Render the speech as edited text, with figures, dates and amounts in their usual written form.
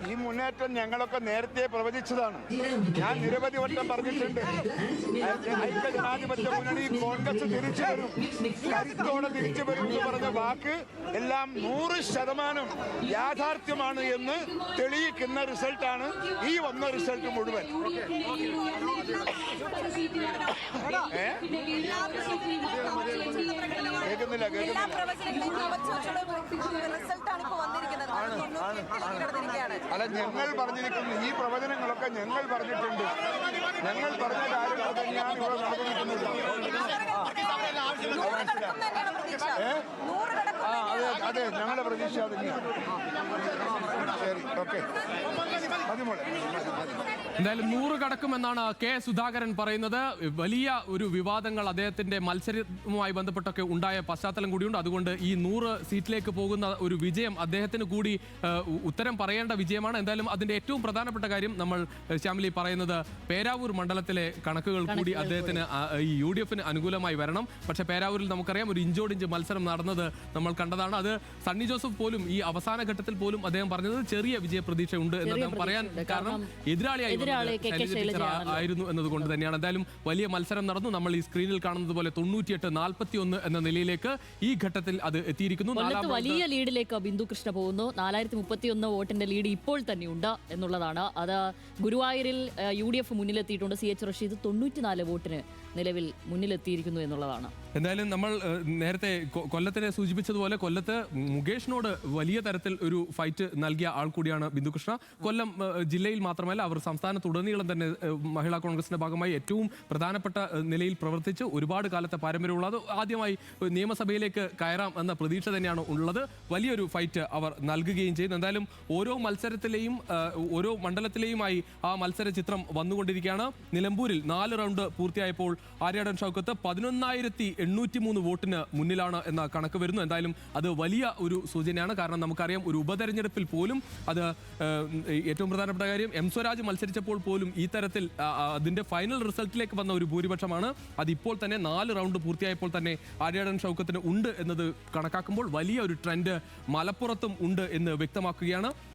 ഈ മുന്നേറ്റം ഞങ്ങളൊക്കെ നേരത്തെ പ്രവചിച്ചതാണ്. ഞാൻ നിരവധി വട്ടം പറഞ്ഞിട്ടുണ്ട്. ഐക്യജനാധിപത്യ മുന്നണി കോൺഗ്രസ് തിരിച്ചു വരും, കരുത്തോടെ തിരിച്ചു വരും എന്ന് പറഞ്ഞ വാക്ക് എല്ലാം 100% യാഥാർത്ഥ്യമാണ് എന്ന് തെളിയിക്കുന്ന റിസൾട്ടാണ് ഈ വന്ന റിസൾട്ട് മുഴുവൻ. കേൾക്കുന്നില്ല. അല്ല, ഞങ്ങൾ പറഞ്ഞിരിക്കുന്നു ഈ പ്രവചനങ്ങളൊക്കെ ഞങ്ങൾ പറഞ്ഞിട്ടുണ്ട്. ഞങ്ങൾ പറഞ്ഞ കാര്യങ്ങൾ തന്നെയാണ് ഇവിടെ നടന്നിരിക്കുന്നത്. അതെ, ഞങ്ങളുടെ പ്രതീക്ഷ തന്നെയാണ്. ശരി, ഓക്കെ. എന്തായാലും 100 കടക്കുമെന്നാണ് കെ സുധാകരൻ പറയുന്നത്. വലിയ ഒരു വിവാദങ്ങൾ അദ്ദേഹത്തിന്റെ മത്സരവുമായി ബന്ധപ്പെട്ടൊക്കെ ഉണ്ടായ പശ്ചാത്തലം കൂടിയുണ്ട്. അതുകൊണ്ട് ഈ 100 സീറ്റിലേക്ക് പോകുന്ന ഒരു വിജയം അദ്ദേഹത്തിന് കൂടി ഉത്തരം പറയേണ്ട വിജയമാണ്. എന്തായാലും അതിന്റെ ഏറ്റവും പ്രധാനപ്പെട്ട കാര്യം നമ്മൾ ശ്യാമിലി പറയുന്നത് പേരാവൂർ മണ്ഡലത്തിലെ കണക്കുകൾ കൂടി അദ്ദേഹത്തിന് ഈ UDF അനുകൂലമായി വരണം. പക്ഷെ പേരാവൂരിൽ നമുക്കറിയാം ഒരു ഇഞ്ചോടിഞ്ച് മത്സരം നടന്നത് നമ്മൾ കണ്ടതാണ്. അത് സണ്ണി ജോസഫ് പോലും ഈ അവസാന ഘട്ടത്തിൽ പോലും അദ്ദേഹം പറഞ്ഞത് ചെറിയ വിജയ പ്രതീക്ഷ ഉണ്ട് എന്ന് അദ്ദേഹം പറയാൻ കാരണം എതിരാളിയായി ആയിരുന്നു എന്നതുകൊണ്ട് തന്നെയാണ്. എന്തായാലും വലിയ മത്സരം നടന്നു. നമ്മൾ ഈ സ്ക്രീനിൽ കാണുന്നത് പോലെ 98-41 എന്ന നിലയിലേക്ക് ഈ ഘട്ടത്തിൽ അത് എത്തിയിരിക്കുന്നു. വലിയ ലീഡിലേക്ക് ബിന്ദു കൃഷ്ണ പോകുന്നു. 4031 വോട്ടിന്റെ ലീഡ് ഇപ്പോൾ തന്നെ ഉണ്ട് എന്നുള്ളതാണ്. അത് ഗുരുവായൂരിൽ UDF മുന്നിലെത്തിയിട്ടുണ്ട്. CH റഷീദ് 94 വോട്ടിന് നിലവിൽ മുന്നിലെത്തിയിരിക്കുന്നു എന്നുള്ളതാണ്. എന്തായാലും നമ്മൾ നേരത്തെ കൊല്ലത്തിനെ സൂചിപ്പിച്ചതുപോലെ കൊല്ലത്ത് മുകേഷിനോട് വലിയ തരത്തിൽ ഒരു ഫൈറ്റ് നൽകിയ ആൾ കൂടിയാണ് ബിന്ദുകൃഷ്ണ. കൊല്ലം ജില്ലയിൽ മാത്രമല്ല അവർ സംസ്ഥാനത്തുടനീളം തന്നെ മഹിളാ കോൺഗ്രസിന്റെ ഭാഗമായി ഏറ്റവും പ്രധാനപ്പെട്ട നിലയിൽ പ്രവർത്തിച്ച് ഒരുപാട് കാലത്തെ പാരമ്പര്യമുള്ള അത് ആദ്യമായി നിയമസഭയിലേക്ക് കയറാം എന്ന പ്രതീക്ഷ തന്നെയാണ് ഉള്ളത്. വലിയൊരു ഫൈറ്റ് അവർ നൽകുകയും ചെയ്യുന്നു. എന്തായാലും ഓരോ മത്സരത്തിലെയും ഓരോ മണ്ഡലത്തിലെയുമായി ആ മത്സര ചിത്രം വന്നുകൊണ്ടിരിക്കുകയാണ്. നിലമ്പൂരിൽ 4 റൗണ്ട് പൂർത്തിയായപ്പോൾ ആര്യാടൻ ഷൗക്കത്ത് 11,803 വോട്ടിന് മുന്നിലാണ് എന്ന കണക്ക് വരുന്നു. എന്തായാലും അത് വലിയ ഒരു സൂചനയാണ്. കാരണം നമുക്കറിയാം ഒരു ഉപതെരഞ്ഞെടുപ്പിൽ പോലും അത് ഏറ്റവും പ്രധാനപ്പെട്ട കാര്യം സ്വരാജ് മത്സരിച്ചപ്പോൾ പോലും ഈ തരത്തിൽ അതിന്റെ ഫൈനൽ റിസൾട്ടിലേക്ക് വന്ന ഒരു ഭൂരിപക്ഷമാണ്. അതിപ്പോൾ തന്നെ 4 റൗണ്ട് പൂർത്തിയായപ്പോൾ തന്നെ ആര്യാടൻ ഷൗക്കത്തിന് ഉണ്ട് എന്നത് കണക്കാക്കുമ്പോൾ വലിയ ഒരു ട്രെൻഡ് മലപ്പുറത്തും ഉണ്ട് എന്ന് വ്യക്തമാക്കുകയാണ്.